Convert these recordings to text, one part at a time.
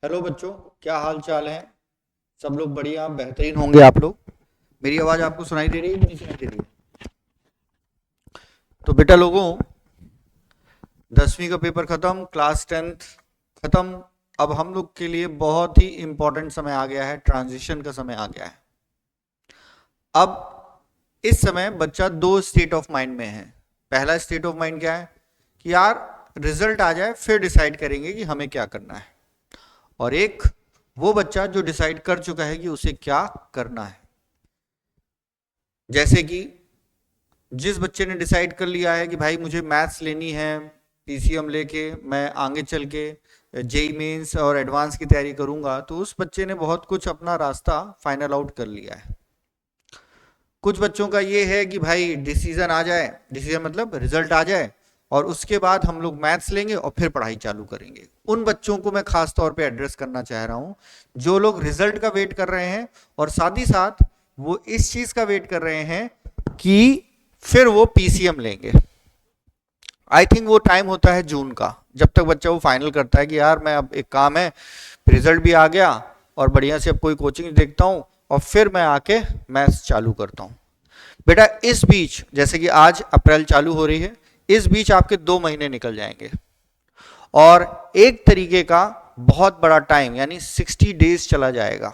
Hello बच्चों, क्या हाल चाल है। सब लोग बढ़िया बेहतरीन होंगे आप लोग। मेरी आवाज आपको सुनाई दे रही है कि नहीं सुनाई दे रही है? तो बेटा लोगों, 10वीं का पेपर खत्म, क्लास 10th खत्म। अब हम लोग के लिए बहुत ही इंपॉर्टेंट समय आ गया है, ट्रांजिशन का समय आ गया है। अब इस समय बच्चा दो स्टेट ऑफ माइंड में है। पहला स्टेट ऑफ माइंड क्या है कि यार रिजल्ट आ जाए फिर डिसाइड करेंगे कि हमें क्या करना है। और एक वो बच्चा जो डिसाइड कर चुका है कि उसे क्या करना है। जैसे कि जिस बच्चे ने डिसाइड कर लिया है कि भाई मुझे मैथ्स लेनी है, पीसीएम लेके मैं आगे चल के जेई मेंस और एडवांस की तैयारी करूंगा, तो उस बच्चे ने बहुत कुछ अपना रास्ता फाइनल आउट कर लिया है। कुछ बच्चों का ये है कि भाई डिसीजन आ जाए, डिसीजन मतलब रिजल्ट आ जाए और उसके बाद हम लोग मैथ्स लेंगे और फिर पढ़ाई चालू करेंगे। उन बच्चों को मैं खास तौर पे एड्रेस करना चाह रहा हूं जो लोग रिजल्ट का वेट कर रहे हैं और साथ ही साथ वो इस चीज का वेट कर रहे हैं कि फिर वो पीसीएम लेंगे। आई थिंक वो टाइम होता है जून का, जब तक बच्चा वो फाइनल करता है कि यार मैं अब एक काम है, रिजल्ट भी आ गया और बढ़िया से अब कोई कोचिंग देखता हूं और फिर मैं आके मैथ्स चालू करता हूं। बेटा इस बीच, जैसे कि आज अप्रैल चालू हो रही है, इस बीच आपके 2 महीने निकल जाएंगे और एक तरीके का बहुत बड़ा टाइम यानी 60 डेज चला जाएगा।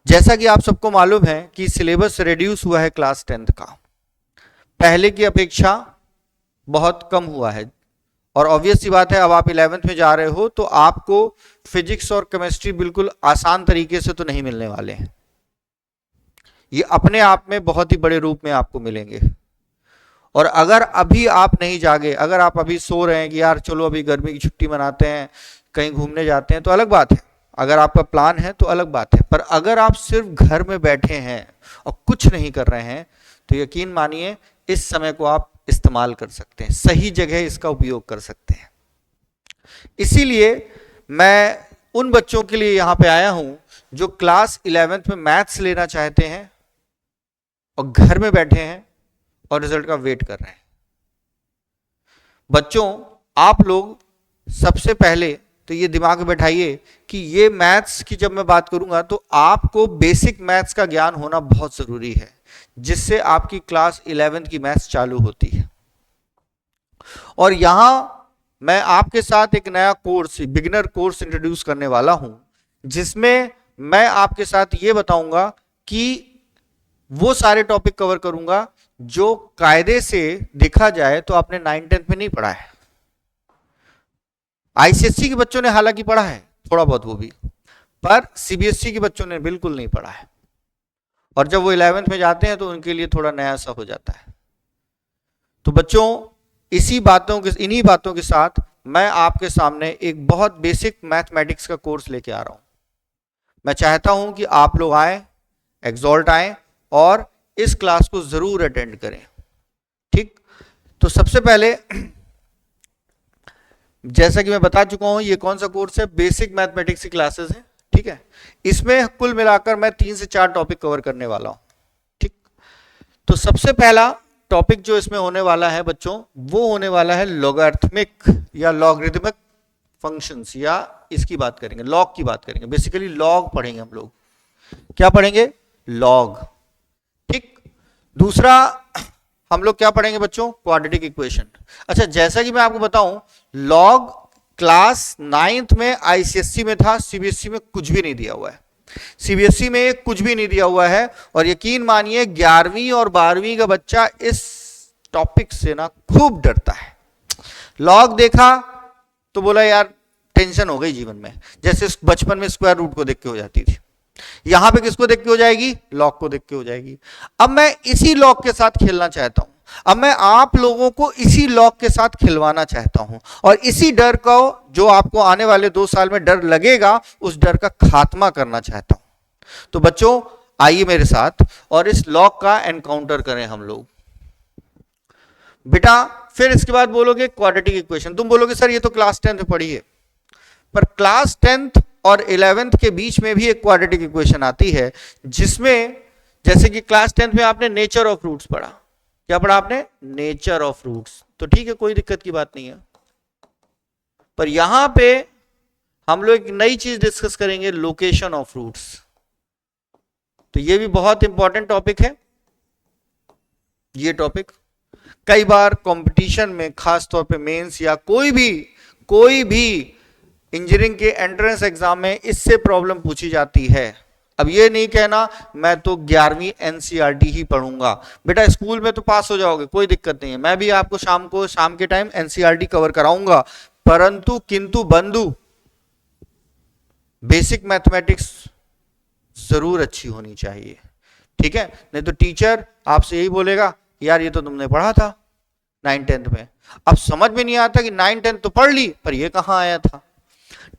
जैसा कि आप सबको मालूम है कि सिलेबस रिड्यूस हुआ है क्लास 10th का, पहले की अपेक्षा बहुत कम हुआ है। और ऑब्वियस सी बात है, अब आप 11th में जा रहे हो तो आपको फिजिक्स और केमिस्ट्री बिल्कुल आसान तरीके से तो नहीं मिलने वाले हैं। ये अपने आप में बहुत ही बड़े रूप में आपको मिलेंगे। और अगर अभी आप नहीं जागे, अगर आप अभी सो रहे हैं कि यार चलो अभी गर्मी की छुट्टी मनाते हैं, कहीं घूमने जाते हैं, तो अलग बात है। अगर आपका प्लान है तो अलग बात है। पर अगर आप सिर्फ घर में बैठे हैं और कुछ नहीं कर रहे हैं तो यकीन मानिए इस समय को आप इस्तेमाल कर सकते हैं, सही जगह इसका उपयोग कर सकते हैं। इसीलिए मैं उन बच्चों के लिए यहां पे आया हूं जो क्लास 11th में मैथ्स लेना चाहते हैं और घर में बैठे हैं और रिजल्ट का वेट कर रहे हैं। बच्चों, आप लोग सबसे पहले तो ये दिमाग में बैठाइए कि ये मैथ्स की जब मैं बात करूंगा तो आपको बेसिक मैथ्स का ज्ञान होना बहुत जरूरी है, जिससे आपकी क्लास 11th की मैथ्स चालू होती है। और यहां मैं आपके साथ एक नया कोर्स, बिगिनर कोर्स इंट्रोड्यूस करने वाला हूं, जिसमें मैं आपके साथ ये बताऊंगा कि वो सारे टॉपिक कवर करूंगा जो कायदे से देखा जाए तो आपने 9th-10th में नहीं पढ़ा है। आईसीएससी के बच्चों ने हालांकि पढ़ा है थोड़ा बहुत वो भी, पर सीबीएसई के बच्चों ने बिल्कुल नहीं पढ़ा है। और जब वो 11th में जाते हैं तो उनके लिए थोड़ा नया सा हो जाता है। तो बच्चों, इन्हीं बातों के साथ मैं आपके सामने एक बहुत बेसिक मैथमेटिक्स का कोर्स लेके आ रहा हूं। मैं चाहता हूं कि आप लोग आए, एक्सॉल्ट आए और इस क्लास को जरूर अटेंड करें। ठीक, तो सबसे पहले जैसा कि मैं बता चुका हूं ये कौन सा कोर्स है, बेसिक मैथमेटिक्स की क्लासेस है। ठीक है, इसमें कुल मिलाकर मैं 3 से 4 टॉपिक कवर करने वाला हूं। ठीक, तो सबसे पहला टॉपिक जो इसमें होने वाला है बच्चों, वो होने वाला है लॉगरिथमिक या लॉगरिथमिक फंक्शंस, या इसकी बात करेंगे, लॉग की बात करेंगे। बेसिकली लॉग पढ़ेंगे हम लोग। क्या पढ़ेंगे? लॉग। ठीक, दूसरा हम लोग क्या पढ़ेंगे बच्चों? Quadratic equation. अच्छा, जैसा कि मैं आपको बताऊं, लॉग क्लास 9th में आईसीएससी में था, सीबीएसई में कुछ भी नहीं दिया हुआ है। सीबीएसई में कुछ भी नहीं दिया हुआ है और यकीन मानिए 11वीं और 12वीं का बच्चा इस टॉपिक से ना खूब डरता है। लॉग देखा तो बोला यार टेंशन हो गई जीवन में, जैसे बचपन में स्क्वायर रूट को देख के हो जाती थी। यहां पे किसको देख के हो जाएगी? लॉग को देख के हो जाएगी। अब मैं इसी लॉग के साथ खेलना चाहता हूं, अब मैं आप लोगों को इसी लॉग के साथ खिलवाना चाहता हूं और इसी डर को, जो आपको आने वाले 2 साल में डर लगेगा, उस डर का खात्मा करना चाहता हूं। तो बच्चों आइए मेरे साथ और इस लॉग का एनकाउंटर करें हम लोग। बेटा फिर इसके बाद बोलोगे क्वाड्रेटिक इक्वेशन, तुम बोलोगे सर ये तो क्लास 10th में पढ़ी है, पर क्लास 10th और 11th के बीच में भी एक क्वाड्रेटिक इक्वेशन आती है, जिसमें जैसे कि क्लास 10th में आपने नेचर ऑफ रूट्स पढ़ा। क्या पढ़ा आपने? Nature of roots. तो ठीक है, कोई दिक्कत की बात नहीं है। पर यहां पे हम लोग एक नई चीज डिस्कस करेंगे, लोकेशन ऑफ रूट्स। तो ये भी बहुत इंपॉर्टेंट टॉपिक है। ये टॉपिक कई बार कंपटीशन में, खास तौर पे मेंस या कोई भी इंजीनियरिंग के एंट्रेंस एग्जाम में इससे प्रॉब्लम पूछी जाती है। अब ये नहीं कहना मैं तो 11वीं एनसीईआरटी ही पढ़ूंगा, बेटा स्कूल में तो पास हो जाओगे, कोई दिक्कत नहीं है। मैं भी आपको शाम के टाइम एनसीईआरटी कवर कराऊंगा, परंतु किंतु बंधु बेसिक मैथमेटिक्स जरूर अच्छी होनी चाहिए, ठीक है। नहीं तो टीचर आपसे यही बोलेगा, यार ये तो तुमने पढ़ा था 9th-10th में, अब समझ में नहीं आता कि 9th-10th तो पढ़ ली पर ये कहां आया था,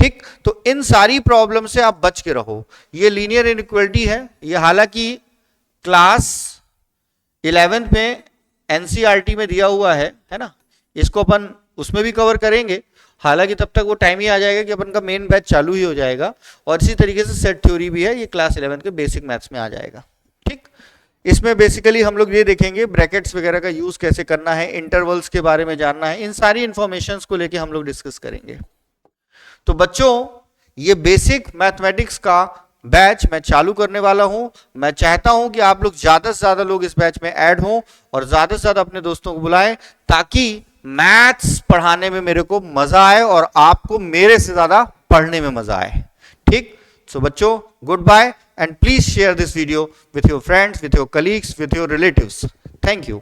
ठीक। तो इन सारी प्रॉब्लम से आप बच के रहो। ये लीनियर इनइक्वालिटी है, ये हालांकि क्लास 11th में एनसीईआरटी में दिया हुआ है ना, इसको अपन उसमें भी कवर करेंगे। हालांकि तब तक वो टाइम ही आ जाएगा कि अपन का मेन बैच चालू ही हो जाएगा, और इसी तरीके से सेट थ्योरी भी है, ये क्लास 11th के बेसिक मैथ्स में आ जाएगा, ठीक। इसमें बेसिकली हम लोग ये देखेंगे ब्रैकेट्स वगैरह का यूज कैसे करना है, इंटरवल्स के बारे में जानना है, इन सारी इंफॉर्मेशंस को लेके हम लोग डिस्कस करेंगे। तो बच्चों ये बेसिक मैथमेटिक्स का बैच मैं चालू करने वाला हूं। मैं चाहता हूं कि आप लोग ज्यादा से ज्यादा लोग इस बैच में ऐड हों और ज्यादा से ज्यादा अपने दोस्तों को बुलाएं, ताकि मैथ्स पढ़ाने में मेरे को मजा आए और आपको मेरे से ज्यादा पढ़ने में मजा आए, ठीक। सो बच्चों, good bye and please share this video with your friends, with your colleagues, with your relatives. Thank you.